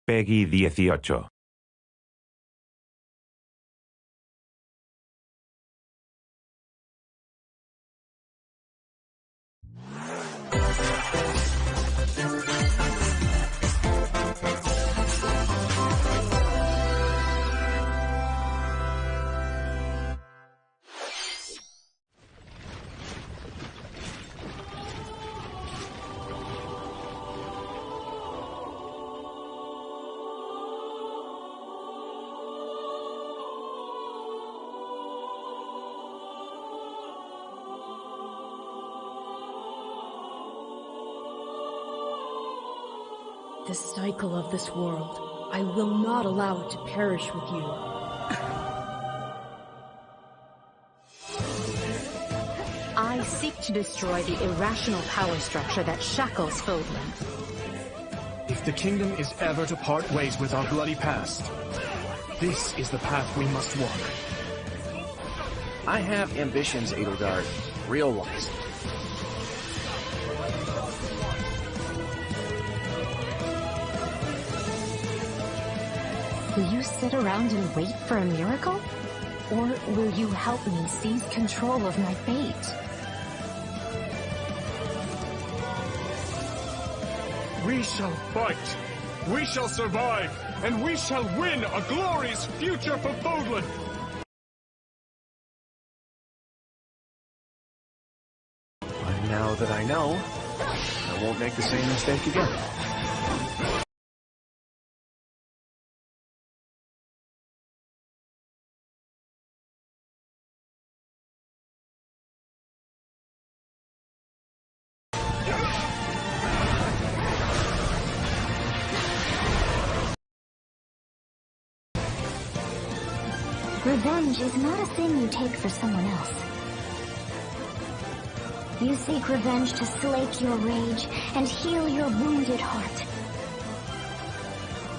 Peggy 18. The cycle of this world, I will not allow it to perish with you. I seek to destroy the irrational power structure that shackles Fodlan. If the kingdom is ever to part ways with our bloody past, this is the path we must walk. I have ambitions, Edelgard. Real ones. Will you sit around and wait for a miracle? Or will you help me seize control of my fate? We shall fight. We shall survive. And we shall win a glorious future for Fodlan. And now that I know, I won't make the same mistake again. Revenge is not a thing you take for someone else. You seek revenge to slake your rage and heal your wounded heart.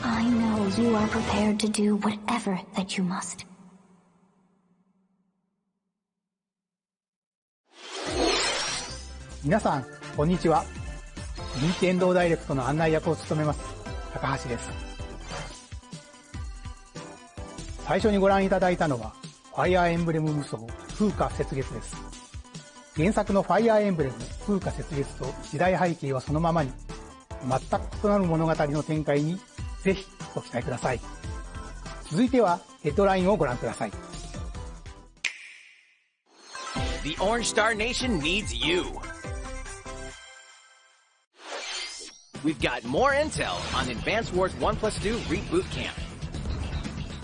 I know you are prepared to do whatever that you must. Minasan, konnichiwa. Nintendo Direct の案内役を務めます、高橋です。最初にご覧いただいたのは、ファイアーエンブレム無双風化雪月です。原作のファイアーエンブレム風化雪月と時代背景はそのままに、全く異なる物語の展開にぜひご期待ください。続いてはヘッドラインをご覧ください。The Orange Star Nation needs you. We've got more intel on Advance Wars 1+2 Reboot Camp.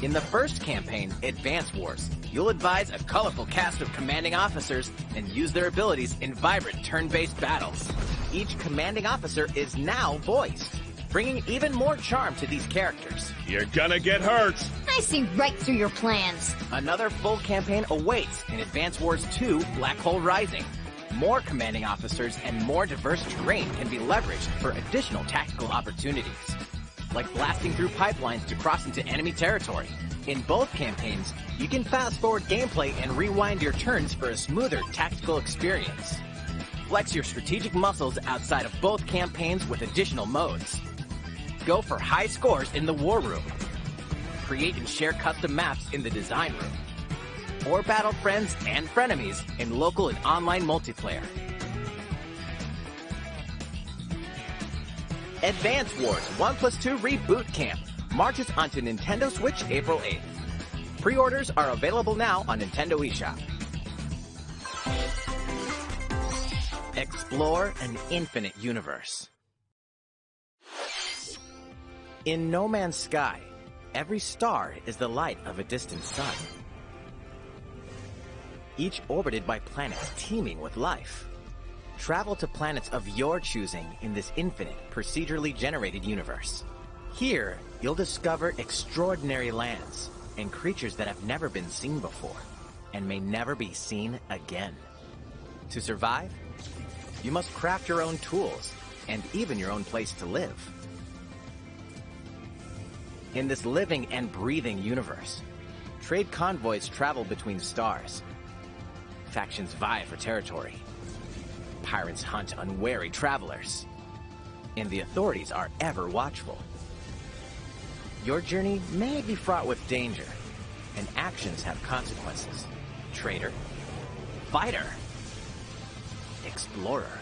In the first campaign, Advance Wars, you'll advise a colorful cast of commanding officers and use their abilities in vibrant turn-based battles. Each commanding officer is now voiced, bringing even more charm to these characters. You're gonna get hurt! I see right through your plans. Another full campaign awaits in Advance Wars 2 Black Hole Rising. More commanding officers and more diverse terrain can be leveraged for additional tactical opportunities, like blasting through pipelines to cross into enemy territory. In both campaigns, you can fast-forward gameplay and rewind your turns for a smoother tactical experience. Flex your strategic muscles outside of both campaigns with additional modes. Go for high scores in the War Room. Create and share custom maps in the Design Room. Or battle friends and frenemies in local and online multiplayer. Advance Wars 1+2 Reboot Camp marches onto Nintendo Switch April 8th. Pre-orders are available now on Nintendo eShop. Explore an infinite universe. In No Man's Sky, every star is the light of a distant sun, each orbited by planets teeming with life. Travel to planets of your choosing in this infinite, procedurally generated universe. Here, you'll discover extraordinary lands and creatures that have never been seen before and may never be seen again. To survive, you must craft your own tools and even your own place to live. In this living and breathing universe, trade convoys travel between stars. Factions vie for territory. Pirates hunt unwary travelers. And the authorities are ever watchful. Your journey may be fraught with danger, and actions have consequences. Traitor, fighter, explorer.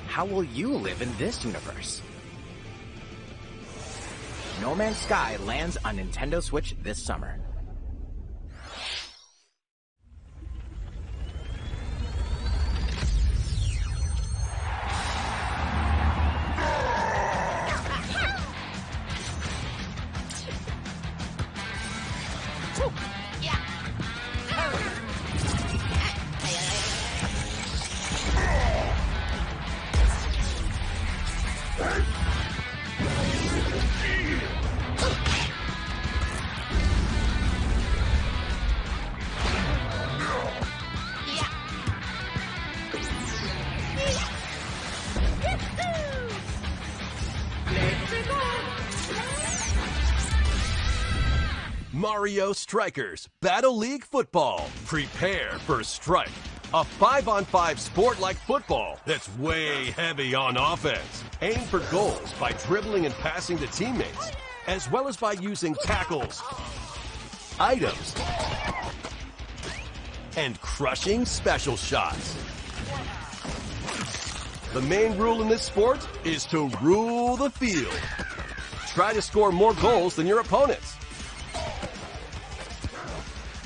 How will you live in this universe? No Man's Sky lands on Nintendo Switch this summer. Mario Strikers Battle League Football. Prepare for Strike, a 5-on-5 sport like football that's way heavy on offense. Aim for goals by dribbling and passing to teammates, as well as by using tackles, items, and crushing special shots. The main rule in this sport is to rule the field. Try to score more goals than your opponents.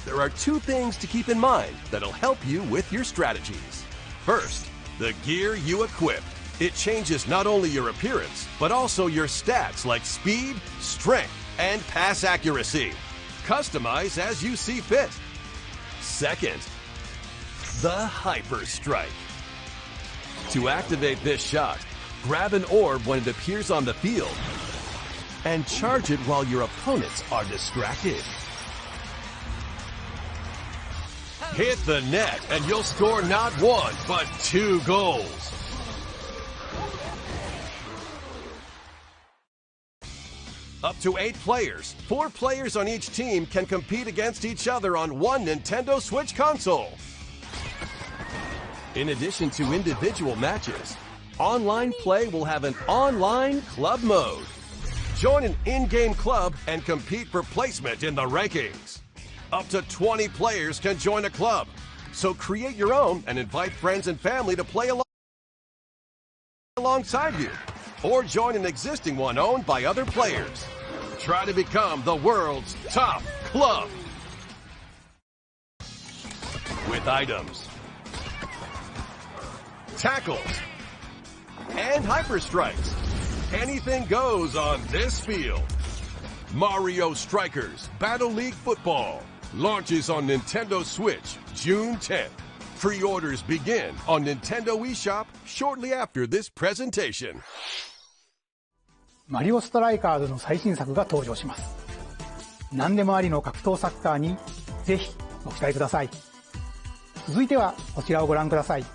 There are two things to keep in mind that'll help you with your strategies. First, the gear you equip. It changes not only your appearance, but also your stats like speed, strength, and pass accuracy. Customize as you see fit. Second, the Hyper Strike. To activate this shot, grab an orb when it appears on the field and charge it while your opponents are distracted. Hit the net and you'll score not one, but 2 goals. Up to 8 players, 4 players on each team can compete against each other on one Nintendo Switch console. In addition to individual matches, online play will have an online club mode. Join an in-game club and compete for placement in the rankings. Up to 20 players can join a club, so create your own and invite friends and family to play alongside you, or join an existing one owned by other players. Try to become the world's top club. With items, tackles, and hyper strikes, anything goes on this field. Mario Strikers Battle League Football launches on Nintendo Switch June 10th. Pre-orders begin on Nintendo eShop shortly after this presentation. マリオストライカーズの最新作が登場します。何でもありの格闘サッカーにぜひご期待ください。続いてはこちらをご覧ください。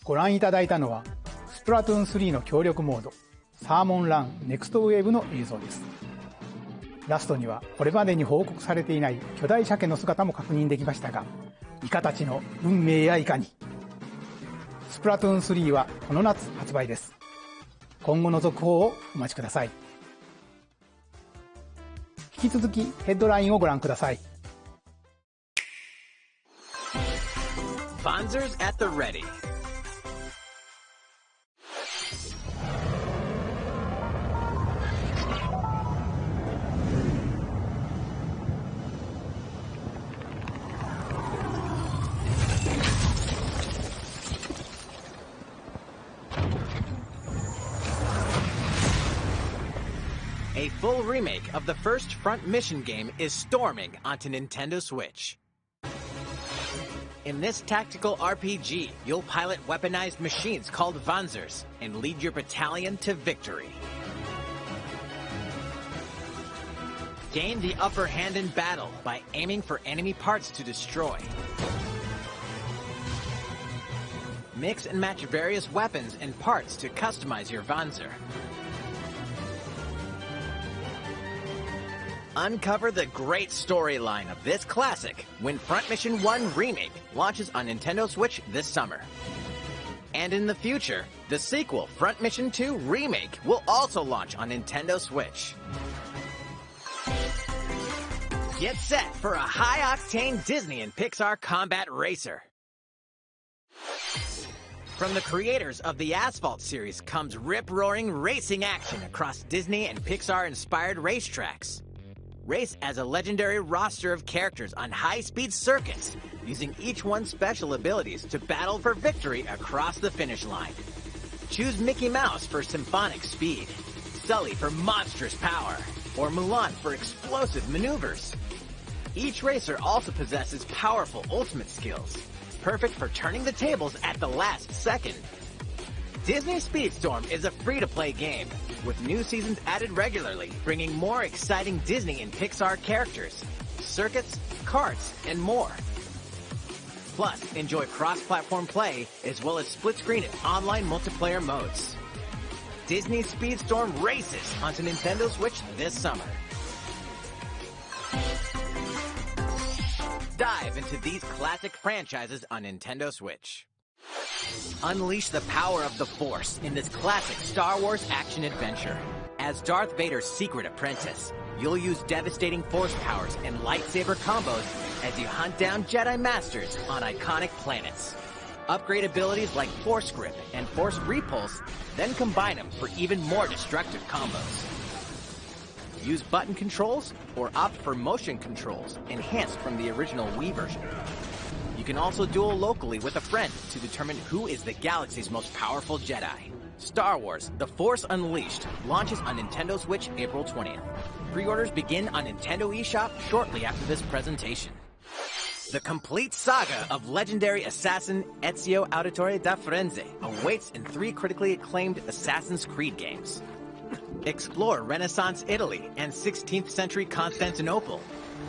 ご覧いただいたのはスプラトゥーン3の協力モードサーモンランネクストウェーブの映像です。ラストにはこれまでに報告されていない巨大鮭の姿も確認できましたが、イカたちの運命やいかに。スプラトゥーン3はこの夏発売です。今後の続報をお待ちください。引き続きヘッドラインをご覧ください。Vanzers at the ready. A full remake of the first Front Mission game is storming onto Nintendo Switch. In this tactical RPG, you'll pilot weaponized machines called Vanzers and lead your battalion to victory. Gain the upper hand in battle by aiming for enemy parts to destroy. Mix and match various weapons and parts to customize your Vanzer. Uncover the great storyline of this classic when Front Mission 1 Remake launches on Nintendo Switch this summer. And in the future, the sequel, Front Mission 2 Remake, will also launch on Nintendo Switch. Get set for a high-octane Disney and Pixar combat racer. From the creators of the Asphalt series comes rip-roaring racing action across Disney and Pixar-inspired racetracks. Race as a legendary roster of characters on high-speed circuits, using each one's special abilities to battle for victory across the finish line. Choose Mickey Mouse for symphonic speed, Sully for monstrous power, or Mulan for explosive maneuvers. Each racer also possesses powerful ultimate skills, perfect for turning the tables at the last second. Disney Speedstorm is a free-to-play game, with new seasons added regularly, bringing more exciting Disney and Pixar characters, circuits, karts, and more. Plus, enjoy cross-platform play, as well as split-screen and online multiplayer modes. Disney Speedstorm races onto Nintendo Switch this summer. Dive into these classic franchises on Nintendo Switch. Unleash the power of the Force in this classic Star Wars action-adventure. As Darth Vader's secret apprentice, you'll use devastating Force powers and lightsaber combos as you hunt down Jedi Masters on iconic planets. Upgrade abilities like Force Grip and Force Repulse, then combine them for even more destructive combos. Use button controls or opt for motion controls, enhanced from the original Wii version. You can also duel locally with a friend to determine who is the galaxy's most powerful Jedi. Star Wars: The Force Unleashed launches on Nintendo Switch April 20th. Pre-orders begin on Nintendo eShop shortly after this presentation. The complete saga of legendary assassin Ezio Auditore da Firenze awaits in 3 critically acclaimed Assassin's Creed games. Explore Renaissance Italy and 16th century Constantinople.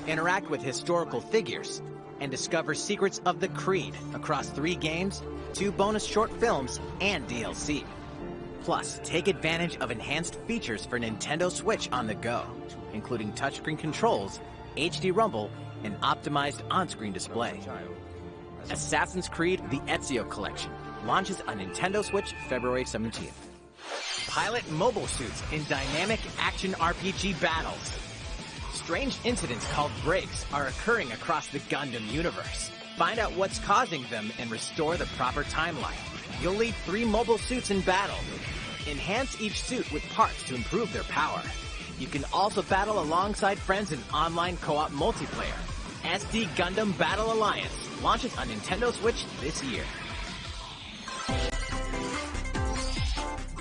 Interact with historical figures and discover secrets of the Creed across 3 games, 2 bonus short films, and DLC. Plus, take advantage of enhanced features for Nintendo Switch on the go, including touchscreen controls, HD Rumble, and optimized on-screen display. Assassin's Creed: The Ezio Collection launches on Nintendo Switch February 17th. Pilot mobile suits in dynamic action RPG battles. Strange incidents called breaks are occurring across the Gundam universe. Find out what's causing them and restore the proper timeline. You'll lead 3 mobile suits in battle. Enhance each suit with parts to improve their power. You can also battle alongside friends in online co-op multiplayer. SD Gundam Battle Alliance launches on Nintendo Switch this year.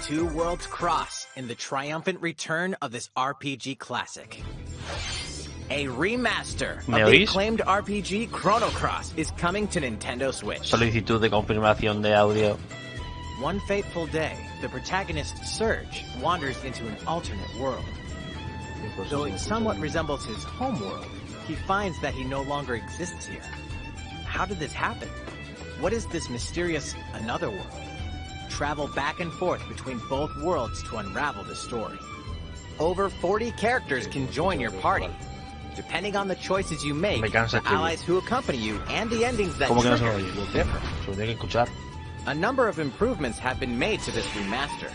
2 worlds cross in the triumphant return of this RPG classic. A remaster of the acclaimed RPG Chrono Cross is coming to Nintendo Switch. Solicitud de confirmación de audio. One fateful day, the protagonist Serge wanders into an alternate world. Though it somewhat resembles his home world, he finds that he no longer exists here. How did this happen? What is this mysterious another world? travel back and forth between both worlds to unravel the story. Over 40 characters can join your party. Depending on the choices you make, the allies who accompany you and the endings that trigger will differ. A number of improvements have been made to this remaster,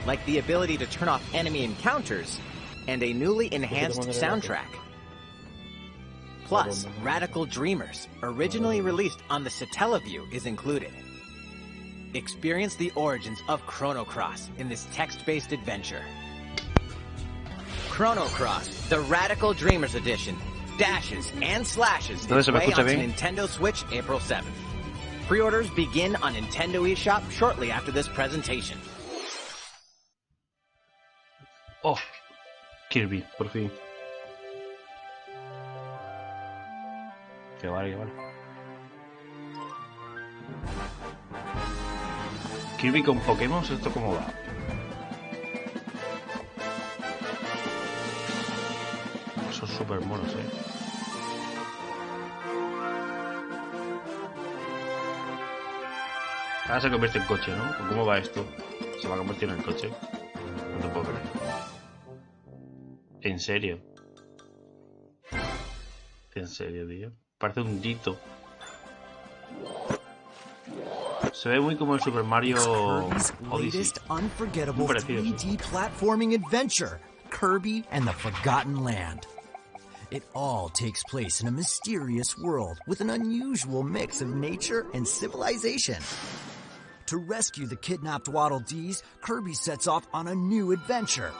like the ability to turn off enemy encounters and a newly enhanced soundtrack. Plus, Radical Dreamers, originally released on the Satellaview, is included. Experience the origins of Chrono Cross in this text-based adventure. Chrono Cross, the Radical Dreamers Edition. Dashes and slashes display on Nintendo Switch April 7th. Pre-orders begin on Nintendo eShop shortly after this presentation. Oh, Kirby, por fin. Que vale, que vale. Kirby con Pokémon, ¿esto cómo va? Son súper monos, Ahora se convierte en coche, ¿no? ¿Cómo va esto? Se va a convertir en el coche. No te puedo creer. ¿En serio? ¿En serio, tío? Parece un Dito. Se ve muy como el Super Mario Odyssey. Muy parecido. 3D platforming adventure, Kirby and the Forgotten Land. It all takes place in a mysterious world with an unusual mix of nature and civilization. To rescue the kidnapped Waddle Dees, Kirby sets off on a new adventure.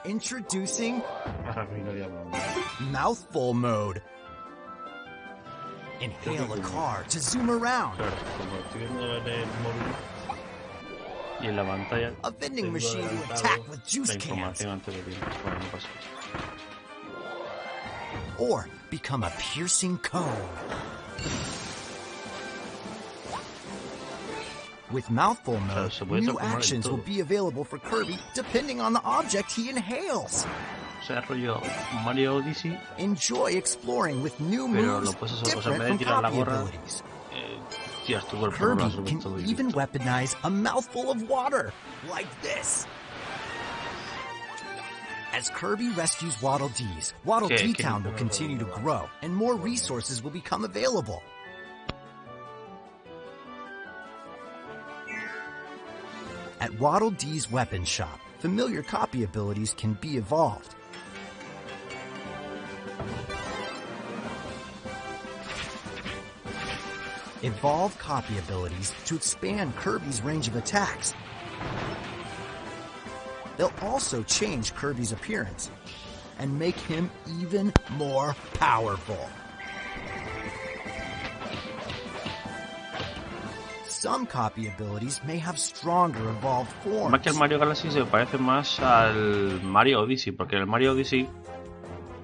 Introducing Mouthful Mode. Inhale a car to zoom around. A vending machine to attack with juice cans. Or become a piercing cone. With Mouthful Mode, new actions will be available for Kirby depending on the object he inhales. Mario Odyssey. Enjoy exploring with new moves different from copy abilities. Kirby can even weaponize a mouthful of water, like this. As Kirby rescues Waddle Dees, Waddle Dee Town will continue to grow, and more resources will become available. At Waddle Dee's weapon shop, familiar copy abilities can be evolved. Evolve copy abilities to expand Kirby's range of attacks. They'll also change Kirby's appearance and make him even more powerful. Some copy abilities may have stronger evolved forms. Más que el Mario Galaxy se parece más al Mario Odyssey, porque en el Mario Odyssey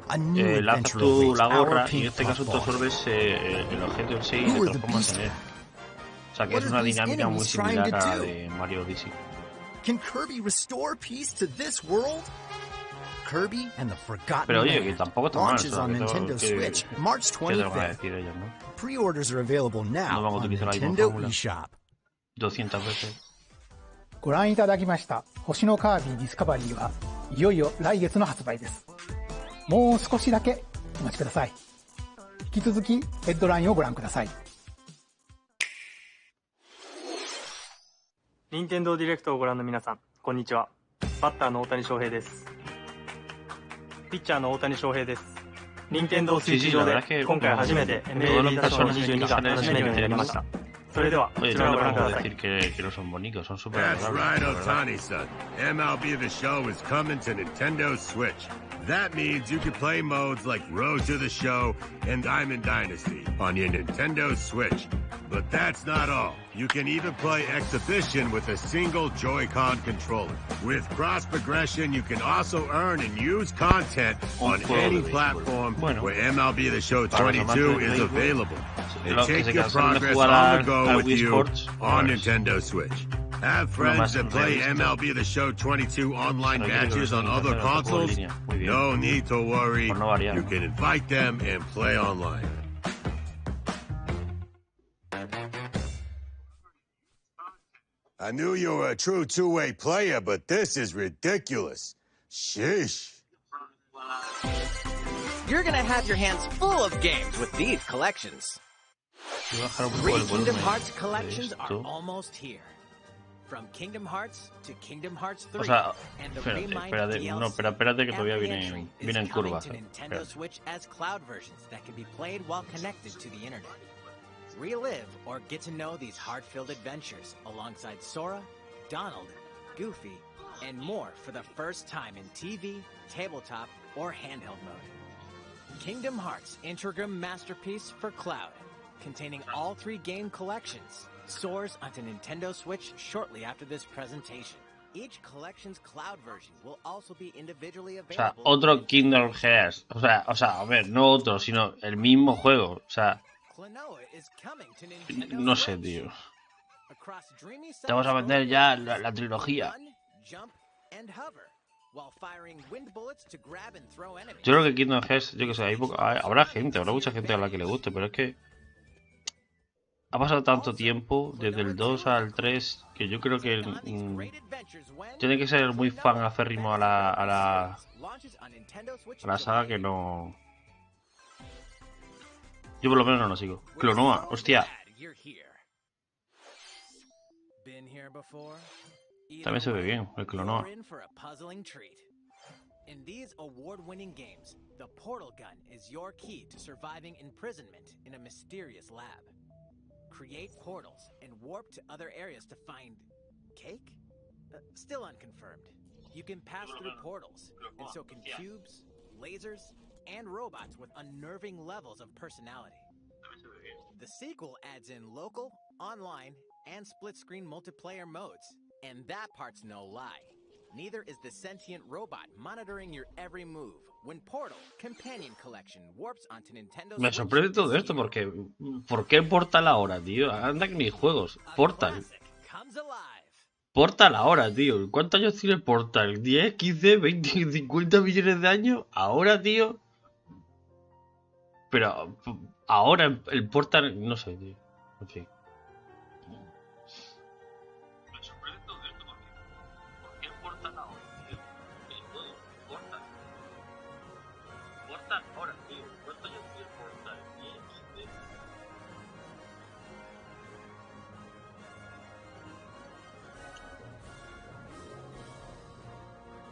lanzas tú la gorra y en este caso tú absorbes el objeto en sí y te transformas en él. O sea que es una dinámica muy similar a la de Mario Odyssey. Can Kirby restore peace to this world? Kirby and the Forgotten Land launches on Nintendo Switch March 25th. Pre-orders are available now on Nintendo eShop. 200 veces. ご覧いただきました星のカービィディスカバリーはいよいよ来月の発売です。もう少しだけお待ちください。引き続きヘッドラインをご覧ください。任天堂ディレクトをご覧の皆さん、こんにちは。バッターの大谷翔平です。ピッチャーの大谷翔平です。任天堂スイッチ上で今回初めて MLB 打賞22が楽しめるようになりました。それではこちらをご覧ください。That's right, Otani-san. MLB The Show is coming to Nintendo Switch. That means you can play modes like Road to the Show and Diamond Dynasty on your Nintendo Switch. But that's not all. You can even play Exhibition with a single Joy-Con controller. With cross progression, you can also earn and use content on any platform where MLB The Show 22 is available. And take your progress on the go with you on Nintendo Switch. Have friends that play MLB The Show 22 online matches on other consoles? No need to worry. You can invite them and play online. I knew you were a true two-way player, but this is ridiculous. Sheesh. You're gonna have your hands full of games with these collections. 3 Kingdom Hearts collections are almost here. From Kingdom Hearts to Kingdom Hearts 3. O sea, espérate que todavía viene en curva. Nintendo Switch as cloud versions that can be played while connected to the internet. Relive or get to know these heart-filled adventures alongside Sora, Donald, Goofy, and more for the first time in TV, tabletop, or handheld mode. Kingdom Hearts Intrigram Masterpiece for Cloud, containing all 3 game collections, soars onto Nintendo Switch shortly after this presentation. Each collection's cloud version will also be individually available. O sea, otro Kingdom Hearts. O sea, a ver, no otro, sino el mismo juego. O sea, no sé, tío. Te vamos a vender ya la trilogía. Yo creo que Kingdom Hearts, yo que sé, habrá mucha gente a la que le guste, pero es que ha pasado tanto tiempo, desde el 2 al 3, que yo creo que tiene que ser muy fan aférrimo a la saga que no... Yo por lo menos no lo sigo. Clonoa, hostia. También se ve bien, el Clonoa. In these award-winning games, the portal gun is your key to surviving imprisonment in a mysterious lab. Create portals and warp to other areas to find cake? Still unconfirmed. You can pass through portals, and so can cubes, lasers, and robots with unnerving levels of personality. The sequel adds in local, online, and split-screen multiplayer modes, and that part's no lie. Neither is the sentient robot monitoring your every move when Portal Companion Collection warps onto Nintendo Switch. Me sorprende todo esto porque ¿por qué Portal ahora, tío? Anda que ni juegos. Portal. Portal ahora, tío. ¿Cuántos años tiene Portal? ¿10, 15, 20, 50 millones de años? Ahora, tío. Pero ahora el Portal, no sé, tío. En fin.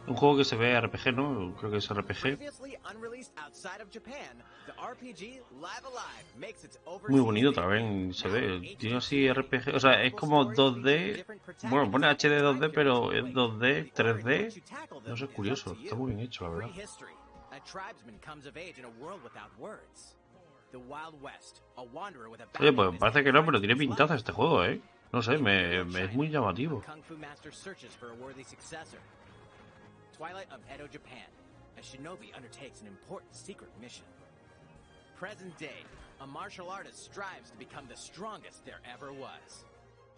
Un juego que se ve RPG, ¿no? Creo que es RPG. Muy bonito también se ve. Tiene así RPG. O sea, es como 2D. Bueno, pone HD 2D, pero es 2D, 3D. No sé, es curioso. Está muy bien hecho, la verdad. Oye, pues parece que no, pero tiene pintaza este juego, ¿eh? No sé, es muy llamativo. Twilight of Edo, Japan, a shinobi undertakes an important secret mission. Present day, a martial artist strives to become the strongest there ever was.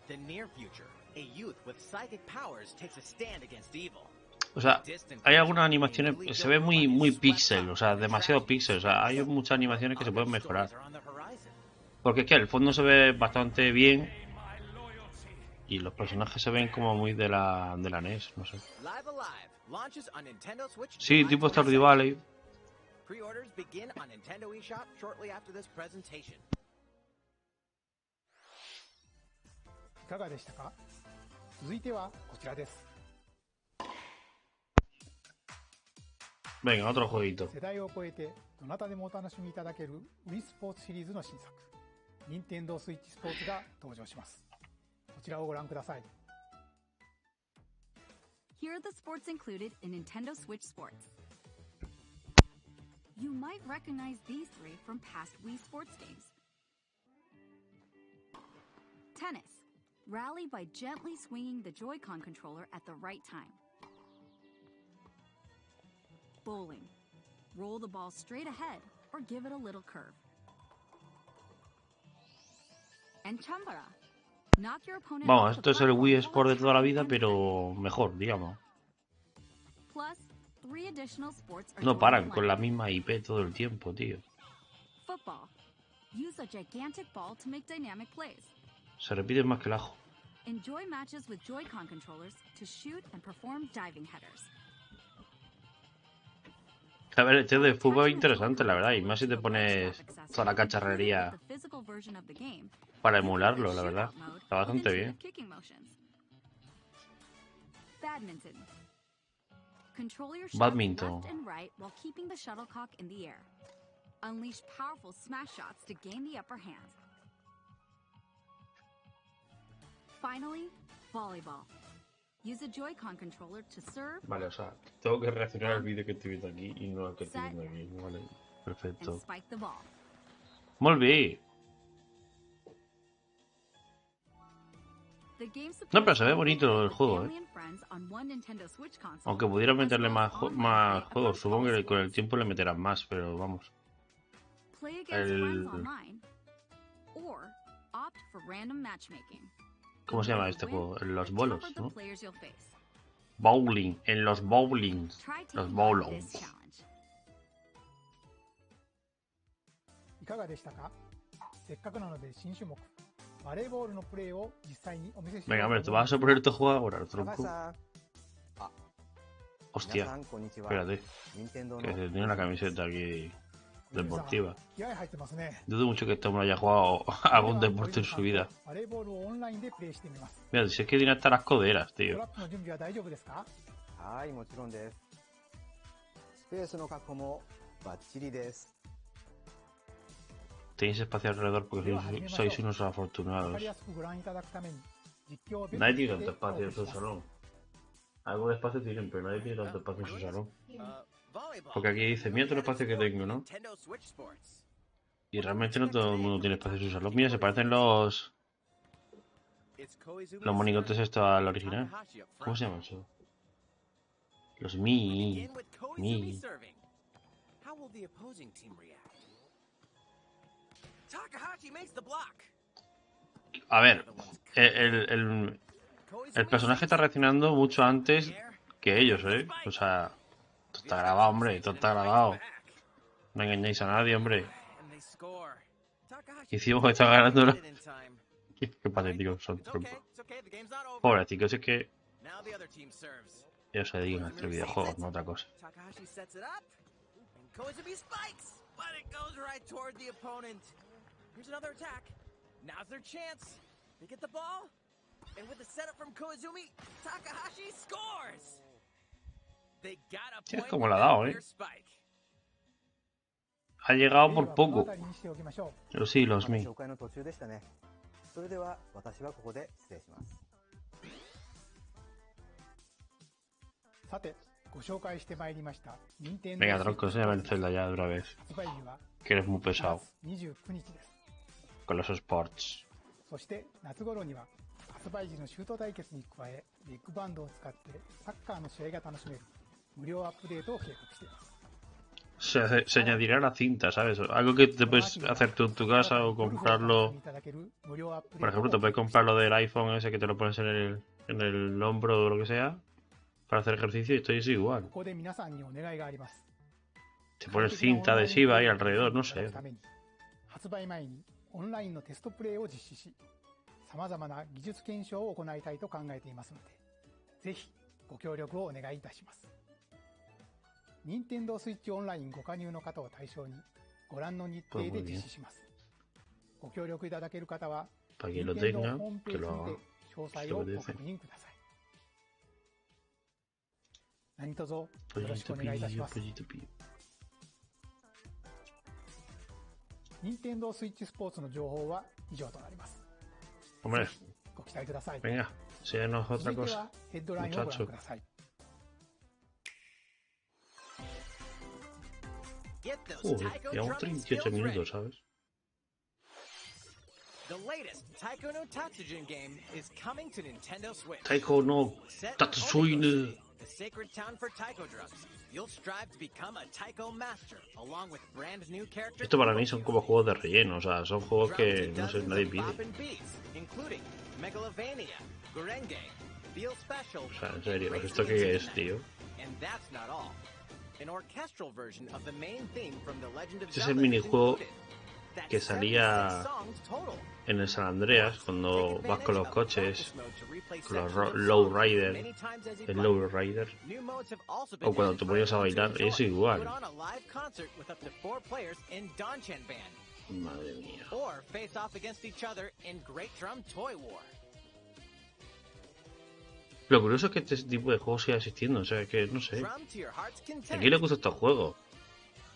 The near future, a youth with psychic powers takes a stand against evil. O sea, hay algunas animaciones, se ve muy pixel, o sea, demasiado pixel, o sea, hay muchas animaciones que se pueden mejorar. Porque es que el fondo se ve bastante bien y los personajes se ven como muy de la NES, no sé. Sí, tipo Stardew Valley. Pre-orders begin on Nintendo eShop shortly after this presentation. いかがでしたか？続いてはこちらです。Venga, otro jueguito. 世代を超えてどなたでもお楽しみいただける Wii スポーツシリーズの新作、Nintendo Switch スポーツが登場します。こちらをご覧ください。Here are the sports included in Nintendo Switch Sports. You might recognize these 3 from past Wii Sports games. Tennis. Rally by gently swinging the Joy-Con controller at the right time. Bowling. Roll the ball straight ahead or give it a little curve. And Chambara. Vamos, esto es el Wii Sport de toda la vida, pero mejor, digamos. No paran con la misma IP todo el tiempo, tío. Se repite más que el ajo. Enjoy matches with Joy-Con controllers to shoot and perform diving headers. A ver, este de fútbol es interesante, la verdad, y más si te pones toda la cacharrería para emularlo, la verdad. Está bastante bien. Badminton. Unleash powerful smash shots to gain the upper hand. Finally, volleyball. Use a Joy-Con controller to serve. Vale, o sea, tengo que reaccionar al vídeo que estoy viendo aquí y no al que estoy viendo aquí. Vale, perfecto. Molt bé. No, pero se ve bonito el juego, ¿eh? Aunque pudiera meterle más juegos, supongo que con el tiempo le meterán más, pero vamos. ¿Cómo se llama este juego? En los bolos, ¿no? Bowling, en los bowlings. Los bowlings. Venga, hombre, ¿tú vas a poner tu juego ahora, tronco? Hostia, espérate. Que se tiene una camiseta aquí deportiva. Dudo mucho que este hombre haya jugado algún deporte en su vida. Mira, si es que tiene hasta las coderas, tío. Tenéis espacio alrededor porque sois unos afortunados. Nadie tiene tanto espacio en su salón. Algo de espacio tienen, pero nadie tiene tanto espacio en su salón. Porque aquí dice, mira todo el espacio que tengo, ¿no? Y realmente no todo el mundo tiene espacio en su salón. Mira, se parecen los monigotes estos al original. ¿Cómo se llama eso? Los Mi. A ver, el personaje está reaccionando mucho antes que ellos, ¿eh? O sea, todo está grabado, hombre, todo está grabado. No engañáis a nadie, hombre. Y encima que está ganando. Qué patéticos son, tronco. Pobrecicos, es que ellos se dedican a hacer videojuegos, no otra cosa. Here's another attack. Now's their chance. They get the ball, and with the setup from Koizumi, Takahashi scores. They got a point. Como la ha dado, ¿eh? Ha llegado por poco. Pero sí, los Mi. Venga, tronco, enséñame el Zelda ya de una vez. Que eres muy pesado. Con los sports. Se añadirá la cinta, ¿sabes? Algo que te puedes hacer tú en tu casa o comprarlo. Por ejemplo, te puedes comprar lo del iPhone ese que te lo pones en el hombro o lo que sea para hacer ejercicio y esto es igual. Te pones cinta adhesiva ahí alrededor, no sé. オンラインのテストプレイを実施し、様々な技術検証を行いたいと考えていますので、ぜひご協力をお願いいたします。任天堂スイッチオンラインご加入の方を対象に、ご覧の日程で実施します。ご協力いただける方は、任天堂ホームページにて詳細をご確認ください。何卒よろしくお願いいたします。任天堂スイッチスポーツの情報は以上となります。Hombre, ご期待ください。 venga, síguenos otra cosa, muchacho. Joder, llevamos 38 minutos, ¿sabes? Taiko no Tatsujin. The sacred town for taiko drugs. You'll strive to become a taiko master, along with brand new characters. Esto para mí son como juegos de relleno, o sea, son juegos que no sé, nadie pide. Including Megalovania, Gurenge, Feel Special. O sea, en serio, ¿esto qué es, tío? And that's not all. An orchestral version of the main theme from The Legend of Este es el Zelda minijuego que salía en el San Andreas cuando vas con los coches, con los Low Rider, el Low Rider, o cuando te ponías a bailar, es igual. Madre mía. Lo curioso es que este tipo de juegos siga existiendo, o sea, que no sé. ¿A quién le gusta estos juegos?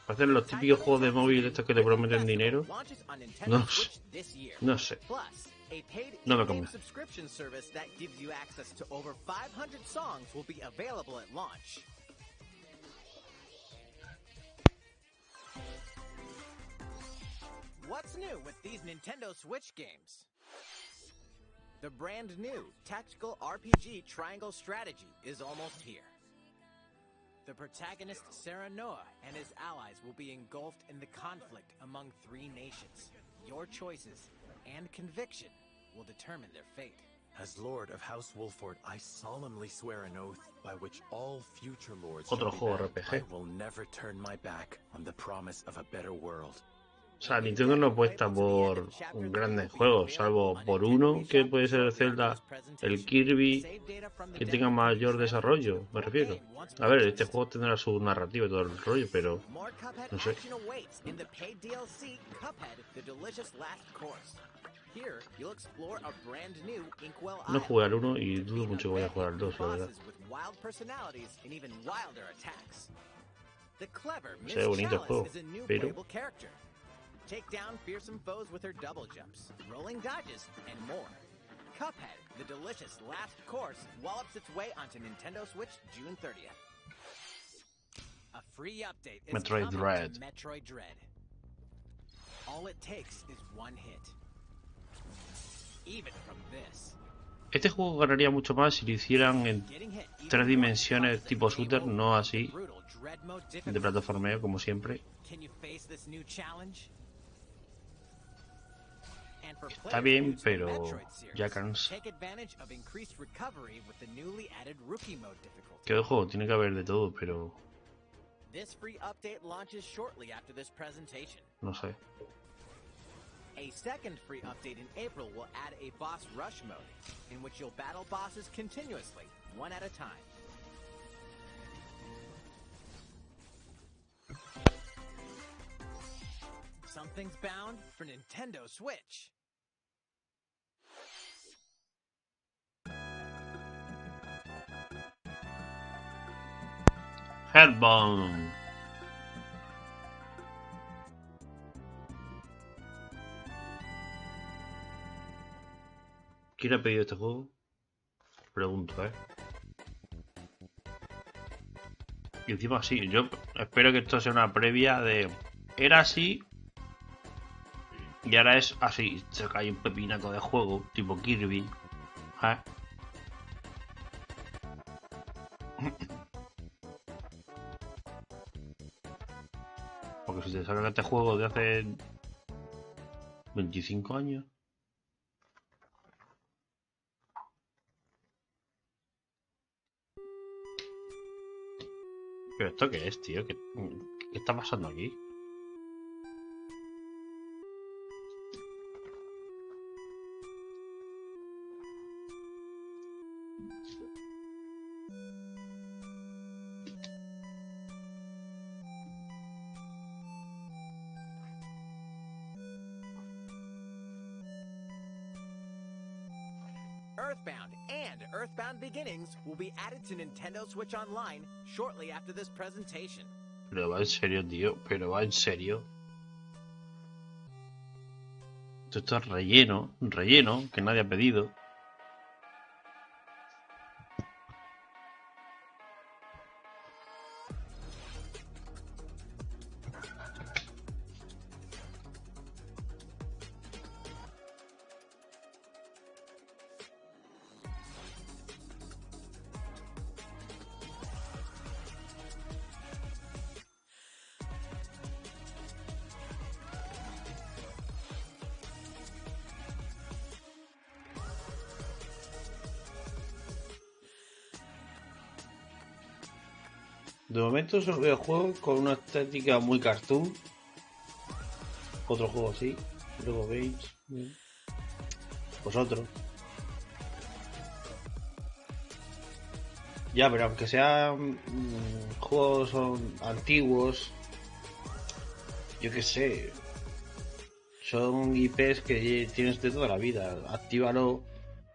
¿Hacen los típicos juegos de móvil estos que te prometen dinero? No sé. No sé. No me convence. What's new with these Nintendo Switch games? The brand new tactical RPG Triangle Strategy is almost here. The protagonist Serenoa and his allies will be engulfed in the conflict among 3 nations. Your choices and conviction will determine their fate. As Lord of House Wolford, I solemnly swear an oath by which all future lords Otro shall juego be bound. RPG. I will never turn my back on the promise of a better world. O sea, Nintendo no apuesta por grandes juegos, salvo por uno que puede ser el Zelda, el Kirby, que tenga mayor desarrollo, me refiero. A ver, este juego tendrá su narrativa y todo el rollo, pero no sé. No jugué al 1 y dudo mucho que vaya a jugar al 2, la verdad. Se ve bonito el juego, pero... Take down fearsome foes with her double jumps, rolling dodges, and more. Cuphead, the delicious last course, wallops its way onto Nintendo Switch June 30th. A free update is Metroid coming Dread. to Metroid Dread. All it takes is one hit. Even from this. Este juego ganaría mucho más si lo hicieran en 3 dimensiones tipo shooter, no así, de plataformeo como siempre. Can you face this new challenge? Está bien, pero ya cansa. Que el juego tiene que haber de todo, pero... no sé. A second free update in April will add a boss rush mode, in which you'll battle bosses continuously, one at a time. Something's bound for Nintendo Switch. Headbone. ¿Quién ha pedido este juego? Pregunto, Y encima sí, yo espero que esto sea una previa de... Era así... Y ahora es así. Se cae un pepinaco de juego, tipo Kirby. Porque si te sacan este juego de hace 25 años. ¿Pero esto qué es, tío? ¿Qué está pasando aquí? Earthbound and Earthbound Beginnings will be added to Nintendo Switch Online shortly after this presentation. Pero va en serio, tío. Pero va en serio. Esto es relleno. Relleno que nadie ha pedido. De momento solo veo juegos con una estética muy cartoon otro juego así. Luego veis. Vosotros. Ya, pero aunque sean juegos antiguos, yo qué sé, son IPs que tienes de toda la vida. Actívalo,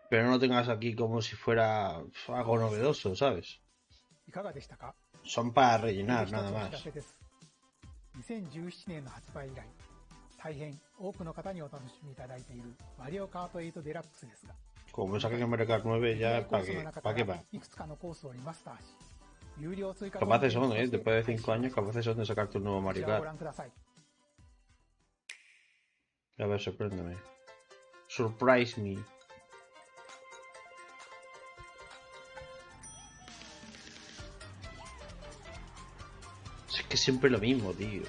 pero no lo tengas aquí como si fuera algo novedoso, ¿sabes? Son para rellenar, nada más. 2017年の発売以来、大変多くの方にお楽しみいただいているマリオカート8デラックスですが、 Como me saquen el Mario Kart 9 ya, ¿para qué va? Capaces son, después de 5 años, capaces son de sacarte un nuevo Mario Kart. A ver, sorpréndeme. Surprise me. Es que siempre lo mismo, tío.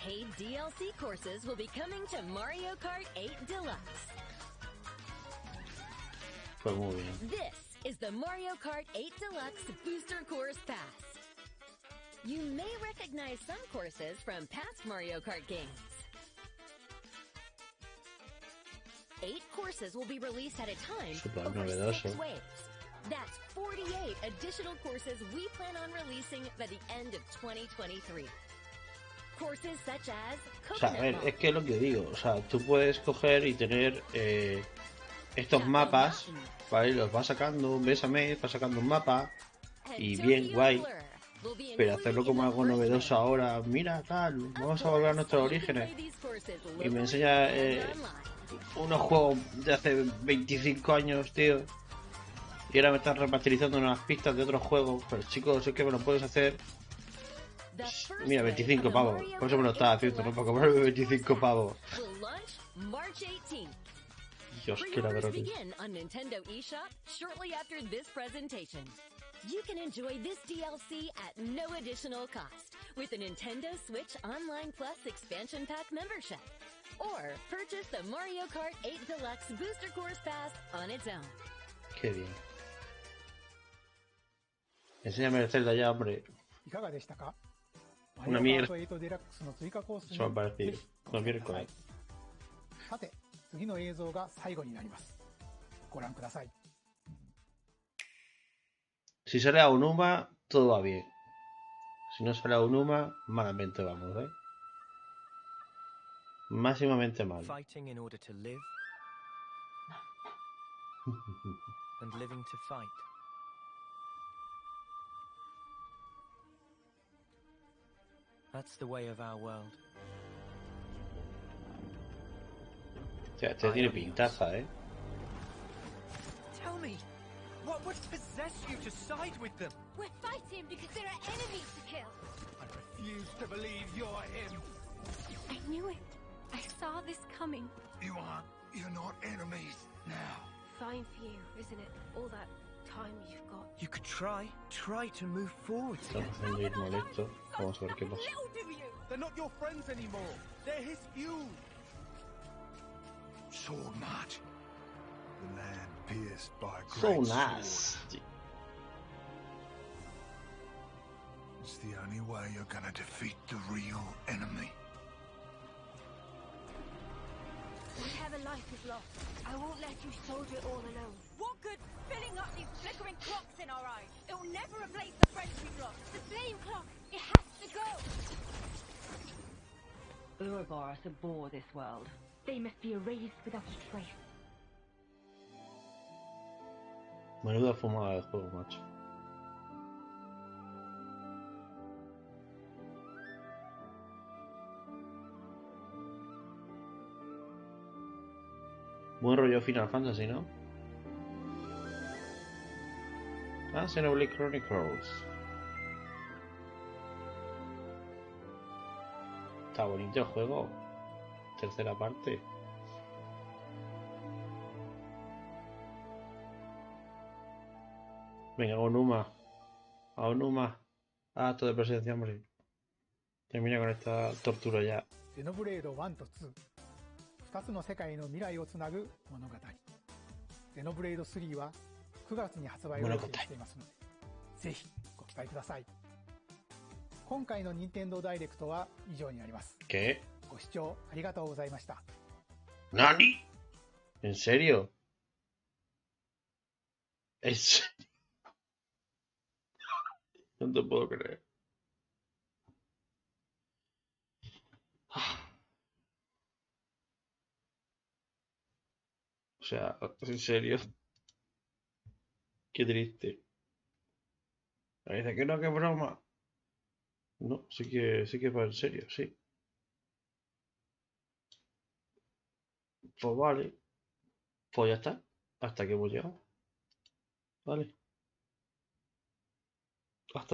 Paid DLC courses will be coming to Mario Kart 8 Deluxe. Pues muy bien. This is the Mario Kart 8 Deluxe Booster Course Pass. You may recognize some courses from past Mario Kart games. 8 courses will be released at a time over 6 waves. That's 48 additional courses we plan on releasing by the end of 2023. Courses such as o sea, a ver, es que es lo que digo, o sea, tú puedes coger y tener estos mapas, ¿vale? Los vas sacando mes a mes, vas sacando un mapa y bien guay, pero hacerlo como algo novedoso ahora, mira tal, vamos a volver a nuestros orígenes y me enseña unos juegos de hace 25 años, tío, y ahora me están remasterizando unas pistas de otros juegos, pero chicos, es que me lo puedes hacer. Mira, 25 pavos. Por eso me lo estaba haciendo, ¿no? Para comprarme 25 pavos. Dios, qué ladrones. You can enjoy this DLC at no additional cost with a Nintendo Switch Online Plus Expansion Pack membership. Or purchase the Mario Kart 8 Deluxe Booster Course Pass on its own. Qué bien. Enséñame el Zelda ya, hombre. Una mierda. Eso me ha parecido. No miércoles. Si sale a Unuma, todo va bien. Si no sale a Unuma, malamente vamos, ¿eh? Máximamente mal. Fighting in order to live and living to fight. That's the way of our world. O sea, este tiene pintaza, ¿eh? Tell me, what would possess you to side with them? We're fighting because there are enemies to kill. I refuse to believe you're him. I knew it. I saw this coming. You're not enemies now. Fine for you, isn't it? All that time you've got. You could try to move forward. Molesto. Vamos a ver qué pasa. They're not your friends anymore. They're his feud. Sword march. The land pierced by a great sword. It's the only way you're gonna defeat the real enemy. Whatever life is lost, I won't let you soldier it all alone. What good filling up these flickering clocks in our eyes? It will never replace the friends we've lost. The flame clock, it has to go! Ouroboros abhor this world. They must be erased without a trace. Menuda fumada de juego, macho. Buen rollo Final Fantasy, ¿no? Ah, Xenoblade Chronicles. Está bonito el juego. Tercera parte. Venga, Onuma. A Onuma. Ah, acto de presencia, hombre. Termina con esta tortura ya. Xenoblade 1 と2、2つの世界の未来をつなぐ物語。ゼノブレイド3は9月に発売を予定していますので、ぜひご期待ください。今回の任天堂ダイレクトは以上になります。ご視聴ありがとうございました。¿Nani? ¿En serio? ¿En serio? No te puedo creer. O sea, en serio. Qué triste. Me dice que no, que broma. No, sí que va en serio, sí. Pues vale. Pues ya está. Hasta que hemos llegado. Vale.